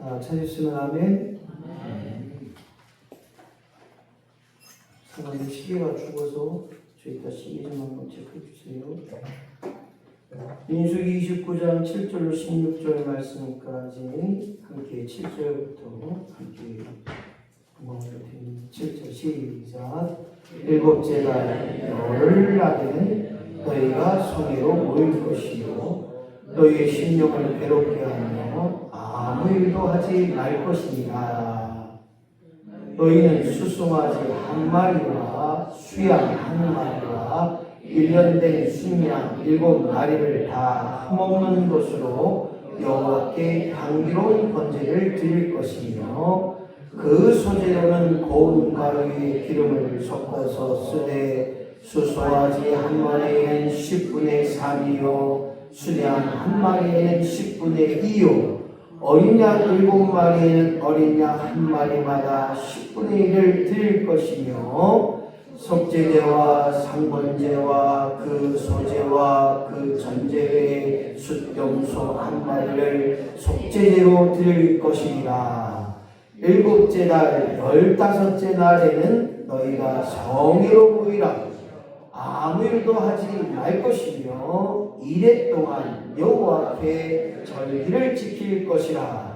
찾으시면 아멘. 사람들 시계가 죽어서 저희가 시계 좀 한번 체크해 주세요. 민수기 29장 7절로 16절 말씀까지 함께 7절부터 함께 한번 7절 시작. 일곱째 날 열흘날에는 너희가 성회로 모일 것이요 너희의 심령을 괴롭게 하며 아무 일도 하지 말 것이니라. 너희는 수송아지 한 마리와 수양 한 마리와 1년 된 순양 7마리를 다 흠없는 것으로 여호와께 향기로운 번제를 드릴 것이며 그 소재로는 고운 가루에 기름을 섞어서 쓰되 수송아지 한 마리에는 10분의 3이요 수양 한 마리에는 10분의 2요 어린 양 7마리에는 어린 양 한 마리마다 10분의 1을 드릴 것이며 속죄제와 상번제와 그 소제와 그 전제의 숫염소 한 마리를 속죄제로 드릴 것이니라. 7째 날 15째 날에는 너희가 성회로 모이라. 아무 일도 하지 말 것이며 이래 동안 여호와 앞에 절기를 지킬 것이라.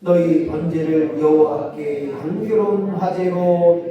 너희 번제를 여호와께 향기로운 화제로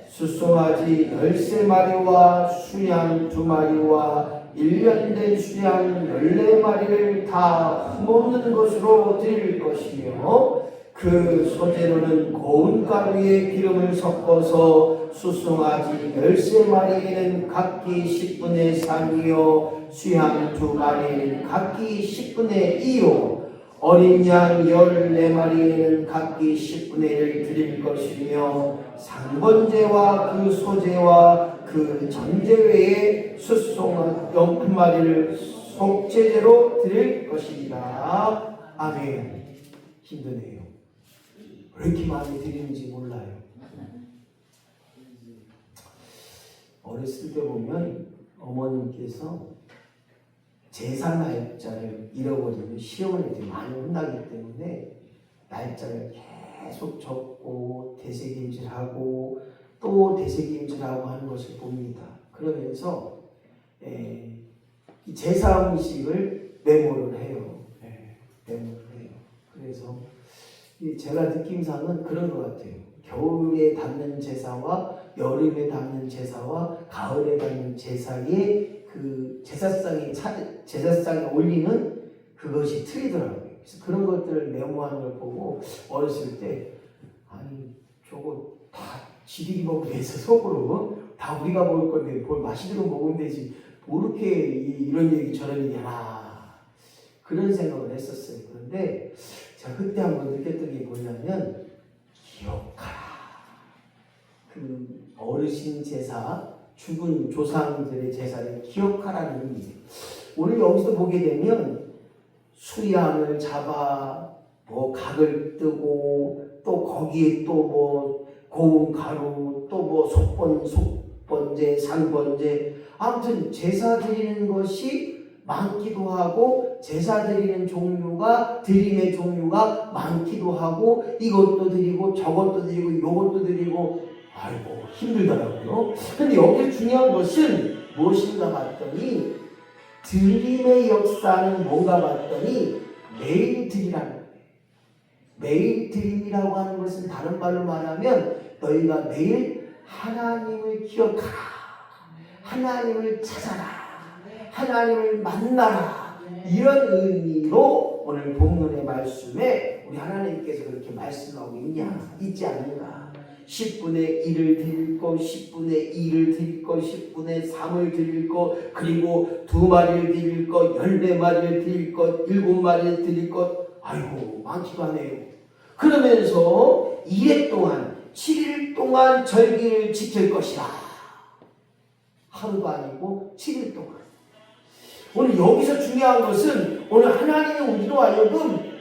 수송아지 13마리와 수양 2마리와 1년 된 수양 14마리를 다 흠없는 것으로 드릴 것이며 그 소재로는 고운 가루에 기름을 섞어서 수송아지 13마리에는 각기 10분의 3이요 수양 2마리에는 각기 10분의 2요 어린 양 14마리에는 각기 10분의 1을 드릴 것이며 상번제와 그 소제와 그 전제 외에 수송아지 1마리를 속죄제로 드릴 것이다. 아멘. 힘드네요. 왜 이렇게 많이 드리는지 몰라요. 어렸을 때 보면 어머님께서 제사 날짜를 잃어버리면 시어머니들이 많이 혼나기 때문에 날짜를 계속 적고 되새김질하고 또 되새김질하고 하는 것을 봅니다. 그러면서 이 제사 음식을 메모를 해요. 메모를 해요. 그래서 제가 느낌상은 그런 것 같아요. 겨울에 담는 제사와 여름에 담는 제사와 가을에 담는 제사의 그 제사상에 올리는 그것이 틀리더라고요. 그래서 그런 것들을 메모하는 걸 보고 어렸을 때 아니 저거 다 지들이 먹기 위해서 속으로 다 우리가 먹을 건데 뭘 맛있는 거 먹으면 되지 뭐 이렇게 이런 얘기 저런 얘기 그런 생각을 했었어요. 그런데 제가 그때 한번 느꼈던 게 뭐냐면 기억하라. 그 어르신 제사 죽은 조상들의 제사를 기억하라는 의미예요. 오늘 여기서 보게 되면 수양을 잡아 뭐 각을 뜨고 또 거기에 또 뭐 고운 가루 또 뭐 속번제 상번제 아무튼 제사 드리는 것이 많기도 하고 제사 드리는 종류가 드림의 종류가 많기도 하고 이것도 드리고 저것도 드리고 이것도 드리고 아이고 힘들더라고요. 근데 여기서 중요한 것은 무엇인가 봤더니 드림의 역사는 뭔가 봤더니 매일 드리라는 거예요. 매일 드림이라고 하는 것은 다른 말로 말하면 너희가 매일 하나님을 기억하라. 하나님을 찾아라. 하나님을 만나라. 이런 의미로 오늘 본문의 말씀에 우리 하나님께서 그렇게 말씀하고 있지 않는가. 10분의 1을 드릴 것, 10분의 2를 드릴 것, 10분의 3을 드릴 것, 그리고 2마리를 드릴 것, 14마리를 드릴 것, 7마리를 드릴 것, 아이고 많기도 하네요. 그러면서 2회 동안 7일 동안 절기를 지킬 것이라. 하루도 아니고 7일 동안. 오늘 여기서 중요한 것은 오늘 하나님이 우리로 하여금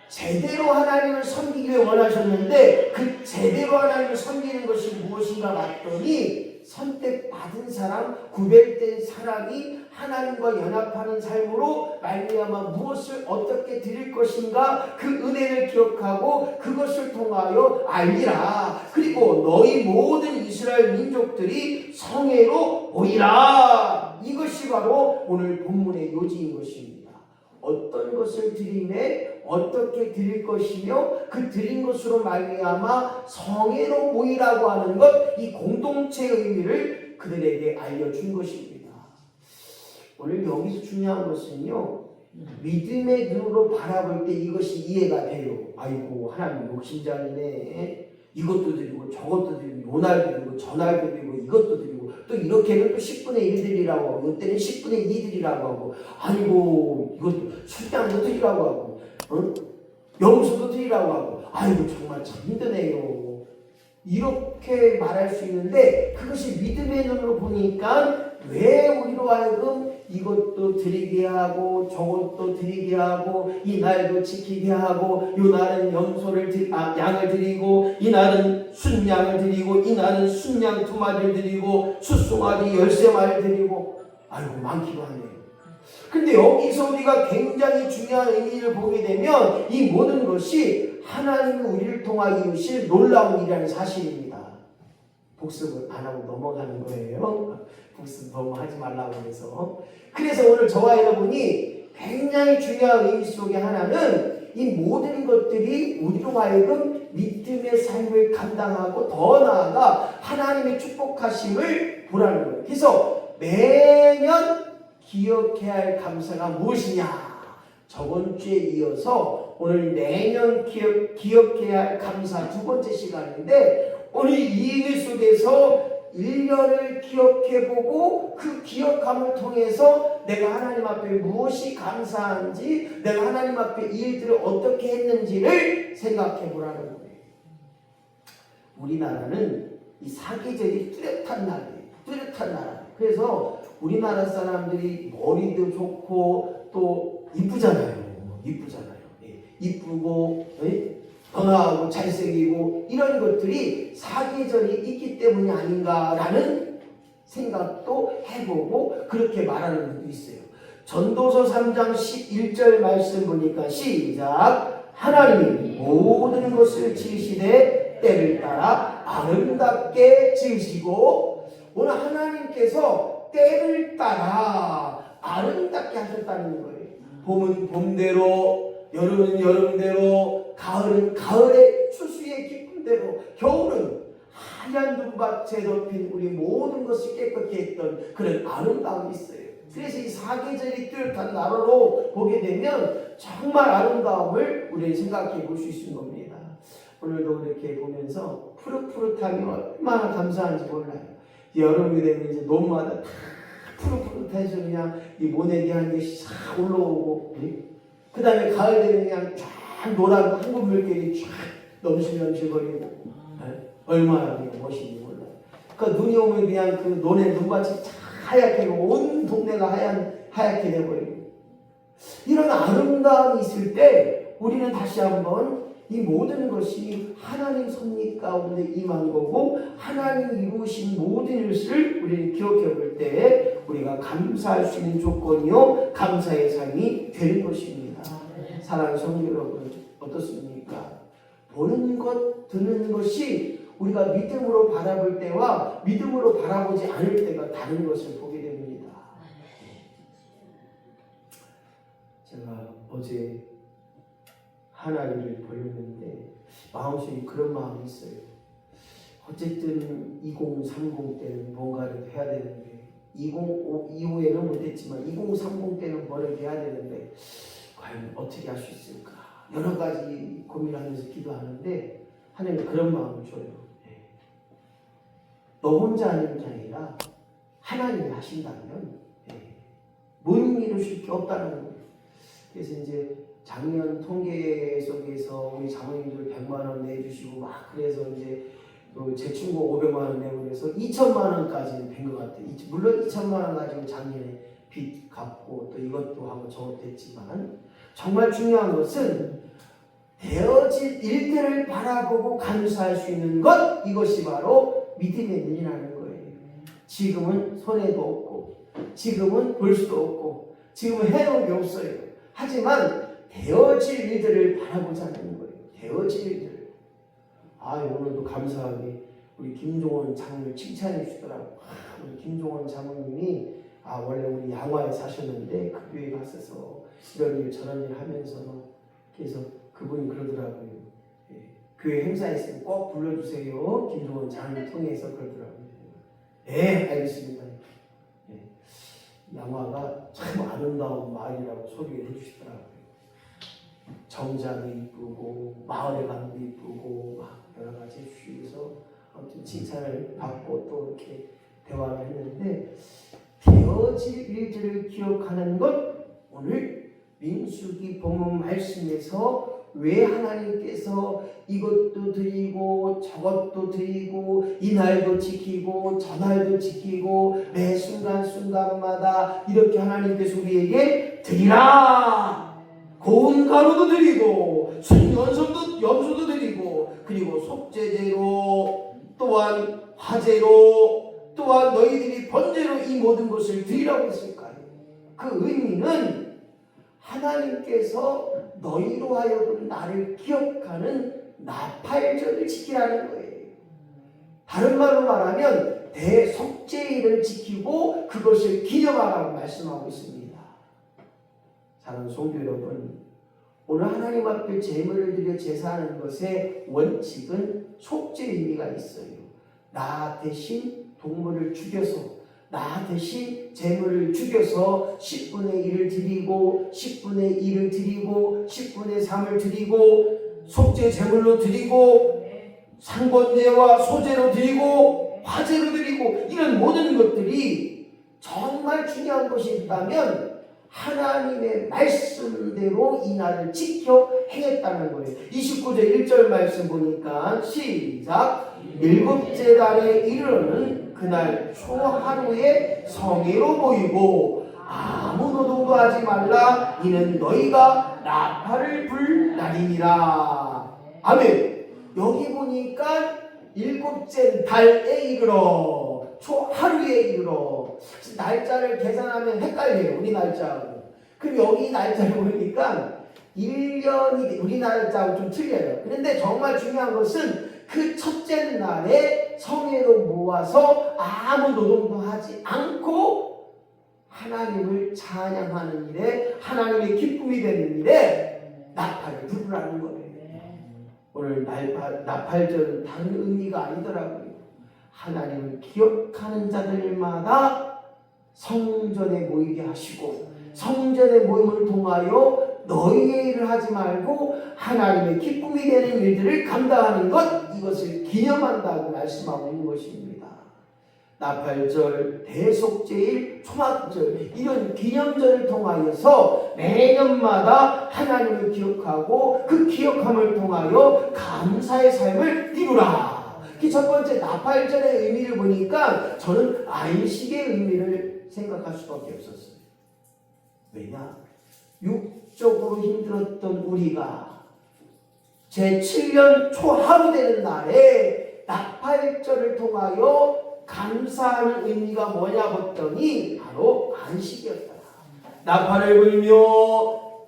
제대로 하나님을 섬기기를 원하셨는데 그 제대로 하나님을 섬기는 것이 무엇인가 봤더니 선택받은 사람, 구별된 사람이 하나님과 연합하는 삶으로 말미암아 무엇을 어떻게 드릴 것인가 그 은혜를 기억하고 그것을 통하여 알리라. 그리고 너희 모든 이스라엘 민족들이 성회로 모이라. 이것이 바로 오늘 본문의 요지인 것입니다. 어떤 것을 드리매 어떻게 드릴 것이며 그 드린 것으로 말미암아 성회로 모이라고 하는 것, 이 공동체의 의미를 그들에게 알려준 것입니다. 오늘 여기서 중요한 것은요, 믿음의 눈으로 바라볼 때 이것이 이해가 돼요. 아이고 하나님 욕심장이네. 이것도 드리고 저것도 드리고 요날도 드리고 저날도 드리고 이것도 드리고 또 이렇게는 또 10분의 1 드리라고 하고 이때는 10분의 2 드리라고 하고 아이고 이것도 술장도 드리라고 하고 영수도 드리라고 하고 아이고 정말 참 힘드네요. 이렇게 말할 수 있는데 그것이 믿음의 눈으로 보니까 왜 우리로 하여금 이것도 드리게 하고 저것도 드리게 하고 이 날도 지키게 하고 이 날은 양을 드리고 이 날은 순양을 드리고 이 날은 순양 2마리를 드리고 숫송아지 13마리를 드리고 아이고 많기도 하네요. 근데 여기서 우리가 굉장히 중요한 의미를 보게 되면 이 모든 것이 하나님이 우리를 통하여 이루실 놀라운 일이라는 사실입니다. 복습을 안 하고 넘어가는 거예요. 복습 너무 하지 말라고 해서. 그래서 오늘 저와 여러분이 굉장히 중요한 의미 속에 하나는 이 모든 것들이 우리로 하여금 믿음의 삶을 감당하고 더 나아가 하나님의 축복하심을 보라는 거예요. 그래서 매년 기억해야 할 감사가 무엇이냐? 저번 주에 이어서 오늘 매년 기억해야 할 감사 2번째 시간인데 오늘 이 의미 속에서 1년을 기억해보고 그 기억함을 통해서 내가 하나님 앞에 무엇이 감사한지 내가 하나님 앞에 이 일들을 어떻게 했는지를 생각해보라는 거예요. 우리나라는 이 사계절이 뚜렷한 나라예요. 뚜렷한 나라. 그래서 우리나라 사람들이 머리도 좋고 또 이쁘잖아요. 이쁘고 건강하고 잘생기고 이런 것들이 사계절이 있기 때문이 아닌가라는 생각도 해보고 그렇게 말하는 분도 있어요. 전도서 3장 11절 말씀 보니까 시작. 하나님이 모든 것을 지으시되 때를 따라 아름답게 지으시고 오늘 하나님께서 때를 따라 아름답게 하셨다는 거예요. 봄은 봄대로, 여름은 여름대로, 가을은 가을의 추수의 기쁨대로, 겨울은 하얀 눈밭에 덮인 우리 모든 것을 깨끗게 했던 그런 아름다움이 있어요. 그래서 이 사계절이 뚜렷한 나라로 보게 되면 정말 아름다움을 우리는 생각해 볼 수 있는 겁니다. 오늘도 이렇게 보면서 푸릇푸릇함이 얼마나 감사한지 몰라요. 여름이 되면 이제 논마다 다 푸릇푸릇해서 그냥 이 모내기 한 개씩 싹 올라오고, 그 다음에 가을 되면 그냥 쫙 노란 황금 물결이 쫙 넘실넘실거리고, 얼마나 멋있는지 몰라요. 그러니까 눈이 오면 그냥 그 논의 눈밭이 하얗게 온 동네가 하얗게 돼버리고, 이런 아름다움이 있을 때 우리는 다시 한번 이 모든 것이 하나님 섭리 가운데 임한 거고 하나님 이루신 모든 것을 우리는 기억해 볼 때 우리가 감사할 수 있는 조건이요 감사의 삶이 되는 것입니다. 사랑하는 성도 여러분 어떻습니까? 보는 것, 듣는 것이 우리가 믿음으로 바라볼 때와 믿음으로 바라보지 않을 때가 다른 것을 보게 됩니다. 제가 어제 하나님을 벌렸는데 마음속에 그런 마음이 있어요. 어쨌든 2030 때는 뭔가를 해야 되는데 2025 이후에는 못했지만 2030 때는 뭐를 해야 되는데 과연 어떻게 할 수 있을까? 여러 가지 고민하면서 기도하는데 하나님 그런 마음을 줘요. 너 혼자 하는 게 아니라 하나님이 하신다면 못 이루실 게 없다는 거예요. 그래서 이제 작년 통계 속에서 우리 장로님들 100만 원 내주시고 막 그래서 이제 제 친구 500만 원 내고 그래서 2천만 원까지는 된 것 같아요. 물론 2천만 원 가지고 작년에 빚 갚고 또 이것도 하고 저것도 했지만 정말 중요한 것은 되어질 일들을 바라보고 감사할 수 있는 것, 이것이 바로 믿음의 눈이라는 거예요. 지금은 손에도 없고 지금은 볼 수도 없고 지금은 해놓은 게 없어요. 하지만 되어질 일들을 바라보자는 거예요. 되어질 일들. 오늘도 감사하게 우리 김종원 장로를 칭찬해 주더라고. 우리 김종원 장로님이 원래 우리 양화에 사셨는데 그 교회 갔어서 이런 일 저런 일 하면서 그래서 그분이 그러더라고요. 교회 행사 있으면 꼭 불러주세요. 김종원 장로를 통해서 그러더라고요. 네, 알겠습니다. 양화가 참 아름다운 마을이라고 소개해 주시더라고요. 정자도 이쁘고 마을에 가도 이쁘고 막 여러 가지 해주셔서 아무튼 칭찬을 받고 또 이렇게 대화를 했는데 되어질 일들을 기억하는 것 오늘 민수기 본문 말씀에서 왜 하나님께서 이것도 드리고 저것도 드리고 이날도 지키고 저날도 지키고 매 순간순간마다 이렇게 하나님께서 우리에게 드리라 고운 가루도 드리고 순연소도 드리고 그리고 속죄제로 또한 화제로 또한 너희들이 번제로 이 모든 것을 드리라고 했을까요? 그 의미는 하나님께서 너희로 하여금 나를 기억하는 나팔절을 지키라는 거예요. 다른 말로 말하면 대속죄일을 지키고 그것을 기념하라고 말씀하고 있습니다. 사랑하는 성도 여러분, 오늘 하나님 앞에 제물을 드려 제사하는 것의 원칙은 속죄 의미가 있어요. 나 대신 동물을 죽여서 나 대신 제물을 죽여서 10분의 1을 드리고 10분의 1을 드리고 10분의 3을 드리고 속죄 제물로 드리고 상번제와 소제로 드리고 화제로 드리고 이런 모든 것들이 정말 중요한 것이 있다면 하나님의 말씀대로 이 날을 지켜 행했다는 거예요. 29절 1절 말씀 보니까 시작. 일곱째 달에 이르러는 그날 초하루에 성회로 모이고 아무 노동도 하지 말라. 이는 너희가 나팔을 불 날이니라. 아멘. 여기 보니까 일곱째 달에 이르러 초하루에 이르러 날짜를 계산하면 헷갈려요. 우리 날짜하고. 그럼 여기 날짜를 보니까 1년이 우리 날짜하고 좀 틀려요. 그런데 정말 중요한 것은 그 첫째 날에 성회로 모아서 아무 노동도 하지 않고 하나님을 찬양하는 일에 하나님의 기쁨이 되는 일에 나팔을 부르라는 거예요. 오늘 나팔절은 다른 의미가 아니더라고요. 하나님을 기억하는 자들마다 성전에 모이게 하시고 성전의 모임을 통하여 너희의 일을 하지 말고 하나님의 기쁨이 되는 일들을 감당하는 것, 이것을 기념한다고 말씀하고 있는 것입니다. 나팔절, 대속제일, 초막절 이런 기념절을 통하여서 매년마다 하나님을 기억하고 그 기억함을 통하여 감사의 삶을 이루라. 첫 번째 나팔절의 의미를 보니까 저는 안식의 의미를 생각할 수밖에 없었어요. 왜냐? 육적으로 힘들었던 우리가 제7년 초하루 되는 날에 나팔절을 통하여 감사하는 의미가 뭐냐 봤더니 바로 안식이었다. 나팔을 불며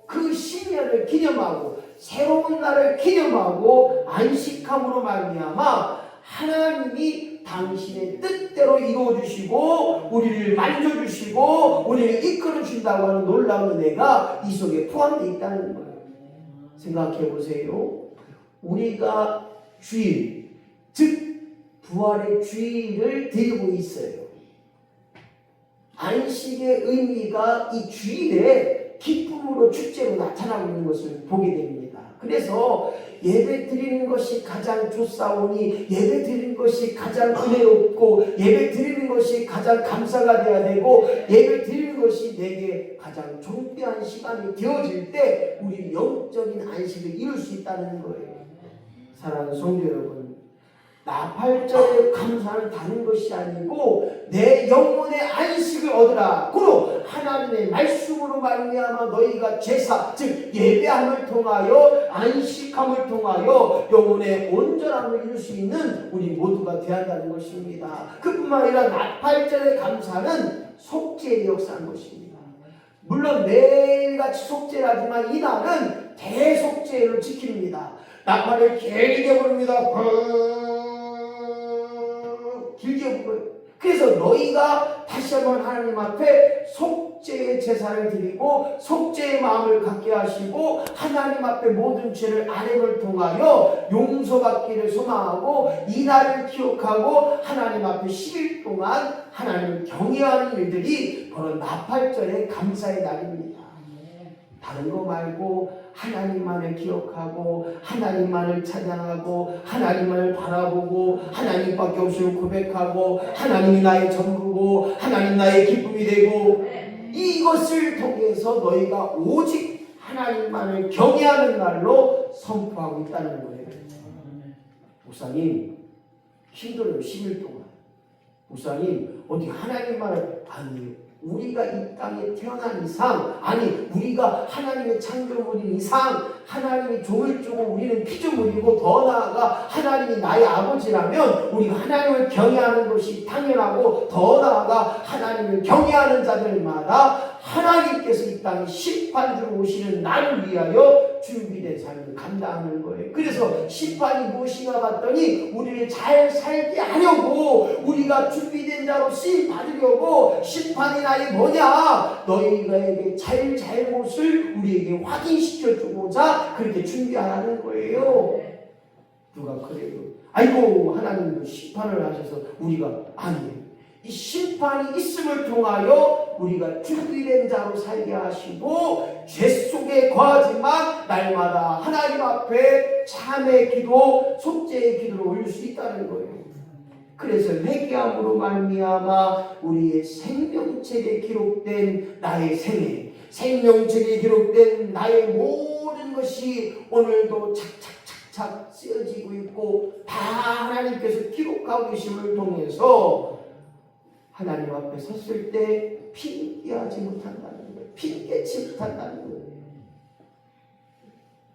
그 신년을 기념하고 새로운 날을 기념하고 안식함으로 말미암아 하나님이 당신의 뜻대로 이루어주시고 우리를 만져주시고 우리를 이끌어준다고 하는 놀라운 은혜가 이 속에 포함되어 있다는 거예요. 생각해 보세요. 우리가 주일, 즉 부활의 주일을 드리고 있어요. 안식의 의미가 이 주일에 기쁨으로 축제로 나타나고 있는 것을 보게 됩니다. 그래서 예배 드리는 것이 가장 좋사오니 예배 드리는 것이 가장 은혜롭고 예배 드리는 것이 가장 감사가 되어야 되고 예배 드리는 것이 내게 가장 존귀한 시간이 되어질 때 우리 영적인 안식을 이룰 수 있다는 거예요. 사랑하는 성도 여러분, 나팔절의 감사는 다른 것이 아니고 내 영혼의 안식을 얻으라. 그로 하나님의 말씀으로 말미암아 너희가 제사 즉 예배함을 통하여 안식함을 통하여 영혼의 온전함을 이룰 수 있는 우리 모두가 되어야 한다는 것입니다. 그뿐만 아니라 나팔절의 감사는 속죄의 역사인 것입니다. 물론 매일같이 속죄를 하지만 이날은 대속죄를 지킵니다. 나팔을 길게 부릅니다. 길게 불어요. 그래서 너희가 다시 한번 하나님 앞에 속죄의 제사를 드리고 속죄의 마음을 갖게 하시고 하나님 앞에 모든 죄를 아뢰를 통하여 용서받기를 소망하고 이날을 기억하고 하나님 앞에 10일 동안 하나님을 경외하는 일들이 바로 나팔절의 감사의 날입니다. 다른 거 말고 하나님만을 기억하고 하나님만을 찬양하고 하나님만을 바라보고 하나님밖에 없음을 고백하고 하나님이 나의 전부고 하나님 나의 기쁨이 되고 이것을 통해서 너희가 오직 하나님만을 경외하는 날로 선포하고 있다는 거예요. 목사님 힘들어요. 10일 동안. 목사님 어디 하나님만을 아니에요. 우리가 이 땅에 태어난 이상 아니 우리가 하나님의 창조물인 이상 하나님이 종을 주고 우리는 피조물이고 더 나아가 하나님이 나의 아버지라면 우리가 하나님을 경외하는 것이 당연하고 더 나아가 하나님을 경외하는 자들마다 하나님께서 이 땅에 심판주로 오시는 나를 위하여 준비된 삶을 감당하는 거예요. 그래서 심판이 무엇인가 봤더니 우리를 잘 살게 하려고 우리가 준비된 자로 쓰임 받으려고 심판이 나의 뭐냐 너희에게 잘못을 우리에게 확인시켜 주고자 그렇게 준비하라는 거예요. 누가 그래요? 아이고 하나님도 심판을 하셔서 우리가 아니에요. 이 심판이 있음을 통하여 우리가 준비된 자로 살게 하시고 죄 속에 거하지만 날마다 하나님 앞에 참의 기도, 속죄의 기도를 올릴 수 있다는 거예요. 그래서 회개함으로 말미암아 우리의 생명책에 기록된 나의 생애, 생명책에 기록된 나의 모든 것이 오늘도 착착착착 쓰여지고 있고 다 하나님께서 기록하고 계심을 통해서 하나님 앞에 섰을 때 핑계하지 못한다는 거예요. 핑계치 못한다는 거예요.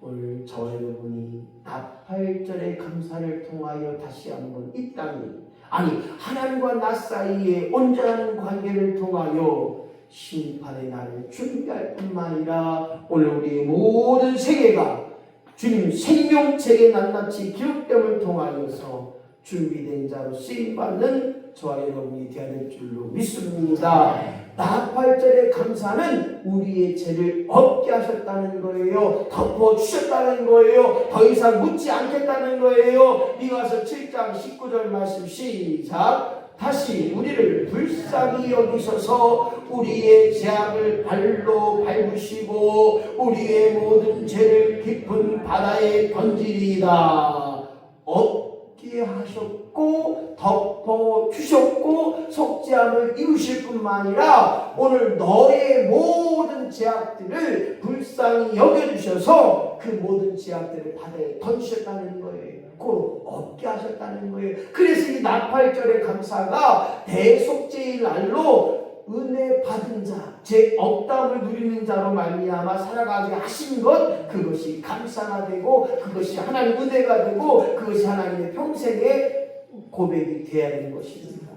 오늘 저와 여러분이 나팔절의 감사를 통하여 다시 한번 이 땅에 아니 하나님과 나 사이에 온전한 관계를 통하여 심판의 날을 준비할 뿐만 아니라 오늘 우리의 모든 생애가 주님 생명책에 낱낱이 기록됨을 통하여서 준비된 자로 쓰임받는 저와 여러분이 되어야 될 줄로 믿습니다. 나팔절의 감사는 우리의 죄를 없게 하셨다는 거예요. 덮어주셨다는 거예요. 더 이상 묻지 않겠다는 거예요. 미가서 7장 19절 말씀 시작. 다시 우리를 불쌍히 여기셔서 우리의 죄악을 발로 밟으시고 우리의 모든 죄를 깊은 바다에 던지리이다. 없게 하셨고 덮어주셨고 속죄함을 이루실 뿐만 아니라 오늘 너의 모든 죄악들을 불쌍히 여겨주셔서 그 모든 죄악들을 바다에 던지셨다는 거예요. 곧 없게 하셨다는 거예요. 그래서 이 나팔절의 감사가 대속죄의 날로 은혜 받은 자, 제 억담을 누리는 자로 말미암아 살아가게 하신 것 그것이 감사가 되고 그것이 하나님 은혜가 되고 그것이 하나님의 평생의 고백이 되어야 되는 것입니다.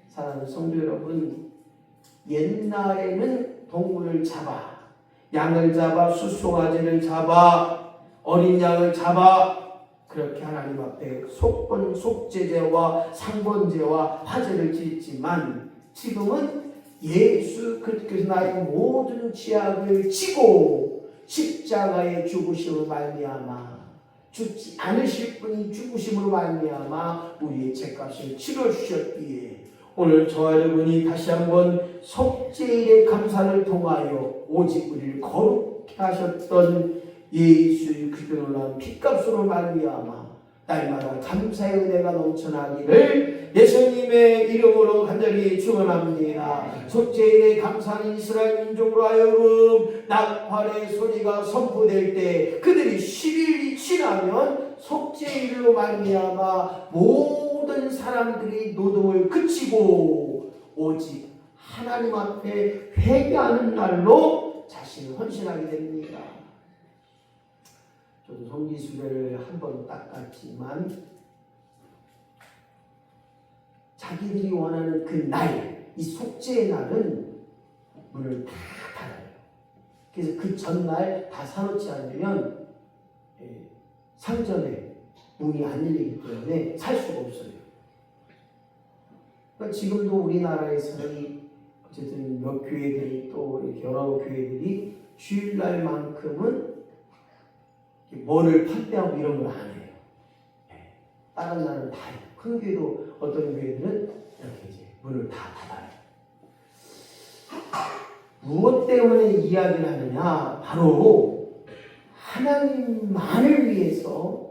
사랑하는 성도 여러분, 옛날에는 동물을 잡아 양을 잡아 숫송아지를 잡아 어린 양을 잡아 그렇게 하나님 앞에 속번 속죄제와 상번제와 화제를 지었지만 지금은 예수 그리스도께서 나의 모든 죄악을 지고 십자가의 죽으심으로 말미암아 죽지 않으실 분이 죽으심으로 말미암아 우리의 죄값을 치러주셨기에 오늘 저와 여러분이 다시 한번 속죄일의 감사를 통하여 오직 우리를 거룩해 하셨던 예수 그리스도로 난 피값으로 말미암아 날마다 감사의 은혜가 넘쳐나기를 예수님의 이름으로 간절히 축원합니다. 속죄일에 감사하는 이스라엘 민족으로 하여금 나팔의 소리가 선포될 때 그들이 10일이 지나면 속죄일로 말미암아 모든 사람들이 노동을 그치고 오직 하나님 앞에 회개하는 날로 자신을 헌신하게 됩니다. 저도 성지순례를 한 번 닦았지만 자기들이 원하는 그 날, 이 속죄의 날은 문을 다 닫아요. 그래서 그 전날 다 사놓지 않으면 상전에 문이 안 열리기 때문에 살 수가 없어요. 그러니까 지금도 우리나라에서는 어쨌든 몇 교회들이 또 이렇게 여러 교회들이 주일날만큼은 뭐를 판매하고 이런 걸 안 해요. 다른 날은 다 해요. 큰 교회도 어떤 교회들은 이렇게 이제 문을 다 닫아요. 무엇 때문에 이야기를 하느냐? 바로 하나님만을 위해서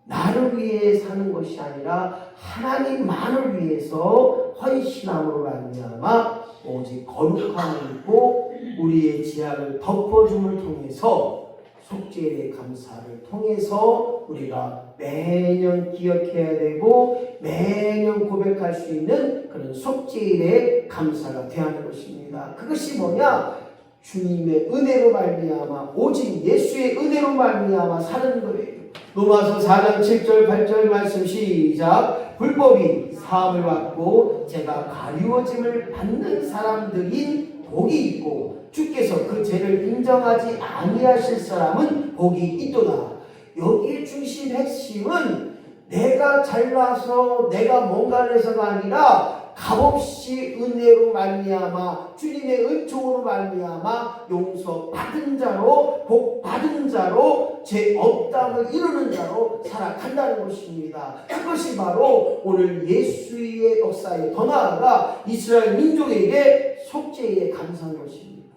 나를 위해 사는 것이 아니라 하나님만을 위해서 헌신함으로 말미암아 오직 거룩함을 입고 우리의 죄악을 덮어줌을 통해서 속죄의 감사를 통해서 우리가 매년 기억해야 되고 매년 고백할 수 있는 그런 속죄일의 감사가 되어야 하는 것입니다. 그것이 뭐냐? 주님의 은혜로 말미암아 오직 예수의 은혜로 말미암아 사는 거예요. 로마서 4장 7절 8절 말씀 시작. 불법이 사함을 받고 제가 가리워짐을 받는 사람들인 복이 있고 주께서 그 죄를 인정하지 아니하실 사람은 복이 있도다. 여기의 중심 핵심은 내가 잘나서 내가 뭔가를 해서가 아니라 값없이 은혜로 말미암아 주님의 은총으로 말미암아 용서 받은 자로 복 받은 자로 죄 없담을 이루는 자로 살아간다는 것입니다. 그것이 바로 오늘 예수의 역사에 더 나아가 이스라엘 민족에게 속죄에 감사한 것입니다.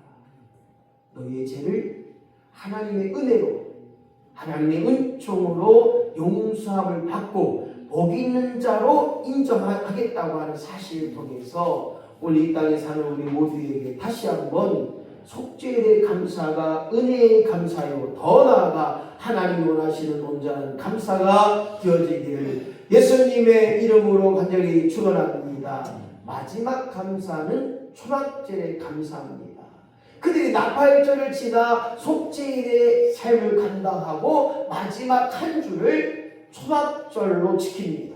너희의 죄를 하나님의 은혜로 하나님의 은총으로 용서함을 받고 복 있는 자로 인정하겠다고 하는 사실을 통해서 오늘 이 땅에 사는 우리 모두에게 다시 한번 속죄의 감사가 은혜의 감사요 더 나아가 하나님이 원하시는 온전한 감사가 되어지기를 예수님의 이름으로 간절히 축원합니다. 마지막 감사는 초막절의 감사입니다. 그들이 나팔절을 지나 속죄일의 삶을 감당하고 마지막 한 주를 초막절로 지킵니다.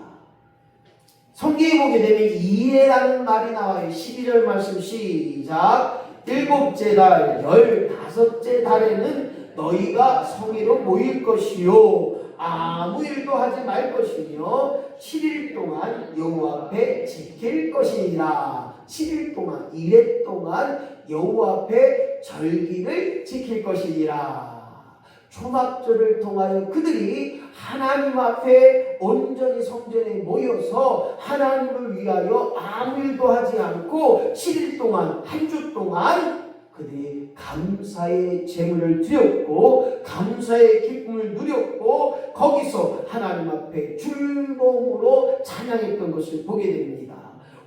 성경에 보게 되면 이해라는 말이 나와요. 12절 말씀 시작. 7째 달 15째 달에는 너희가 성회로 모일 것이요 아무 일도 하지 말 것이며 7일 동안 여호와 앞에 지킬 것이니라. 7일 동안 1회 동안 여호와 앞에 절기를 지킬 것이니라. 초막절을 통하여 그들이 하나님 앞에 온전히 성전에 모여서 하나님을 위하여 아무 일도 하지 않고 7일 동안 한 주 동안 그들이 감사의 제물을 드렸고 감사의 기쁨을 누렸고 거기서 하나님 앞에 즐거움으로 찬양했던 것을 보게 됩니다.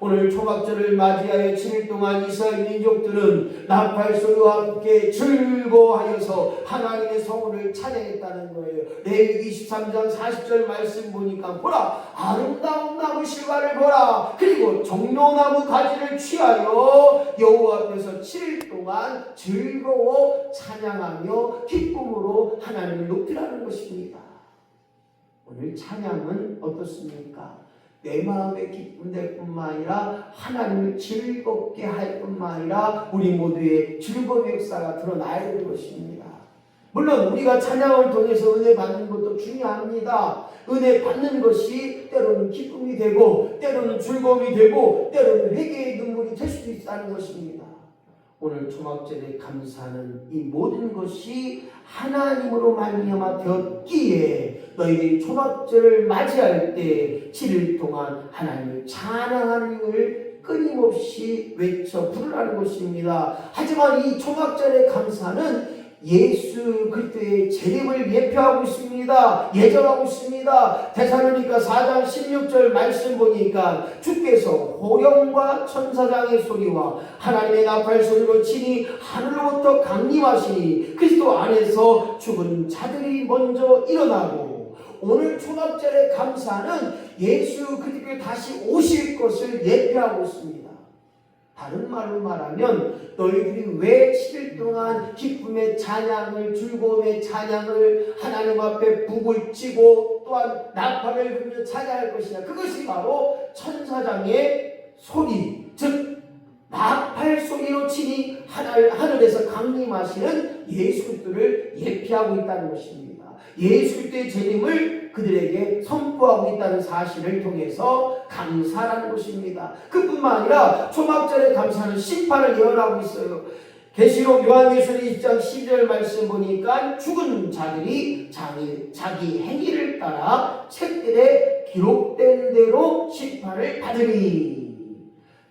오늘 초막절을 맞이하여 7일 동안 이스라엘 민족들은 나팔소리와 함께 즐거워하여서 하나님의 성원을 찬양했다는 거예요. 레위기 23장 40절 말씀 보니까 보라 아름다운 나무 실과를 보라 그리고 종려나무 가지를 취하여 여호와 앞에서 7일 동안 즐거워 찬양하며 기쁨으로 하나님을 높이라는 것입니다. 오늘 찬양은 어떻습니까? 내 마음의 기쁨 될 뿐만 아니라 하나님을 즐겁게 할 뿐만 아니라 우리 모두의 즐거움의 역사가 드러나야 되는 것입니다. 물론 우리가 찬양을 통해서 은혜 받는 것도 중요합니다. 은혜 받는 것이 때로는 기쁨이 되고 때로는 즐거움이 되고 때로는 회개의 눈물이 될 수도 있다는 것입니다. 오늘 초막절의 감사는 이 모든 것이 하나님으로 말미암아 되었기에 너희들이 초막절을 맞이할 때 7일 동안 하나님을 찬양하는 것을 끊임없이 외쳐 부르라는 것입니다. 하지만 이 초막절의 감사는 예수 그리스도의 재림을 예표하고 있습니다. 예정하고 있습니다. 데살로니가 4장 16절 말씀 보니까 주께서 호령과 천사장의 소리와 하나님의 나팔 소리로 친히 하늘로부터 강림하시니 그리스도 안에서 죽은 자들이 먼저 일어나고 오늘 초막절의 감사는 예수 그리스도의 다시 오실 것을 예표하고 있습니다. 다른 말로 말하면 너희들이 왜 7일 동안 기쁨의 찬양을 즐거움의 찬양을 하나님 앞에 북을 치고 또한 나팔을 불며 찬양할 것이냐. 그것이 바로 천사장의 소리, 즉 나팔 소리로 치니 하늘에서 강림하시는 예수 그리스도를 예표하고 있다는 것입니다. 예수 그리스도의 재림을 그들에게 선포하고 있다는 사실을 통해서 감사라는 것입니다. 그뿐만 아니라 초막절에 감사는 심판을 예언하고 있어요. 계시록 요한계시록 20장 12절 말씀 보니까 죽은 자들이 자기 행위를 따라 책들에 기록된 대로 심판을 받으리.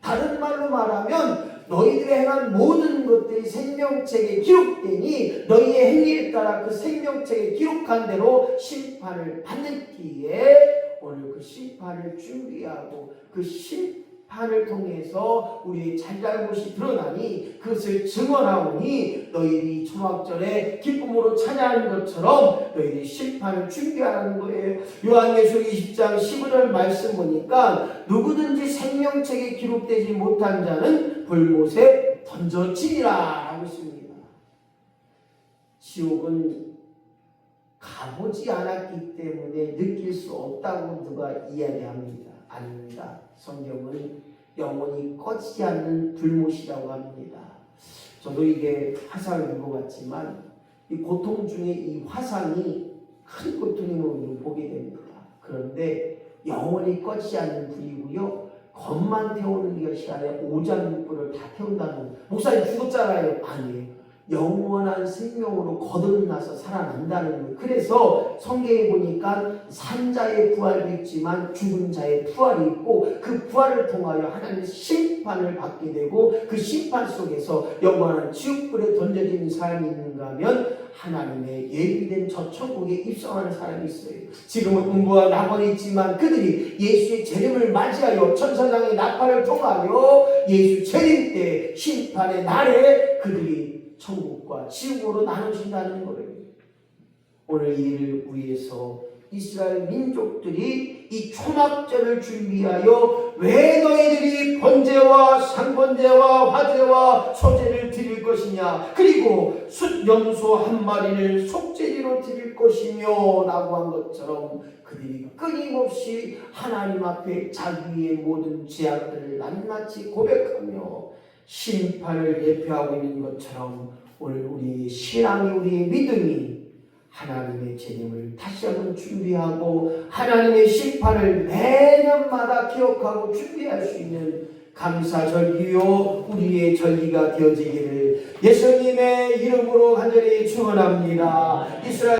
다른 말로 말하면 너희들의 행한 모든 것들이 생명책에 기록되니 너희의 행위에 따라 그 생명책에 기록한 대로 심판을 받는기에 오늘 그 심판을 준비하고 그 심판을 통해서 우리의 잘잘못이 드러나니 그것을 증언하오니 너희들이 초막절에 기쁨으로 찬양하는 것처럼 너희들이 심판을 준비하는 거예요. 요한계시록 20장 15절 말씀 보니까 누구든지 생명책에 기록되지 못한 자는 불못에 던져지리라 라고 있습니다. 지옥은 가보지 않았기 때문에 느낄 수 없다고 누가 이야기합니다. 아닙니다. 성경은 영원히 꺼지지 않는 불못이라고 합니다. 저도 이게 화상을 입어봤지만 이 고통 중에 이 화상이 큰 고통으로 보게 됩니다. 그런데 영원히 꺼지지 않는 불이고요. 겉만 태우는 것이 아니라 오장육부를 다 태운다는. 목사님 죽었잖아요. 아니에요. 영원한 생명으로 거듭나서 살아난다는 거예요. 그래서 성경에 보니까 산자의 부활도 있지만 죽은 자의 부활이 있고 그 부활을 통하여 하나님의 심판을 받게 되고 그 심판 속에서 영원한 지옥불에 던져지는 사람이 있는가 하면 하나님의 예비된 저 천국에 입성하는 사람이 있어요. 지금은 음부와 낙원이 있지만 그들이 예수의 재림을 맞이하여 천사장의 나팔을 통하여 예수 재림 때 심판의 날에 그들이 천국과 지옥으로 나눠진다는 거예요. 오늘 이 일을 위해서 이스라엘 민족들이 이 초막절을 준비하여 왜 너희들이 번제와 상번제와 화제와 소제를 드릴 것이냐, 그리고 숫염소 한 마리를 속죄제로 드릴 것이며 라고 한 것처럼 그들이 끊임없이 하나님 앞에 자기의 모든 죄악들을 낱낱이 고백하며 심판을 예표하고 있는 것처럼 오늘 우리의 신앙이, 우리의 믿음이 하나님의 재림을 다시 한번 준비하고 하나님의 심판을 매년마다 기억하고 준비할 수 있는 감사절기요 우리의 절기가 되어지기를 예수님의 이름으로 간절히 축원합니다. 이스라엘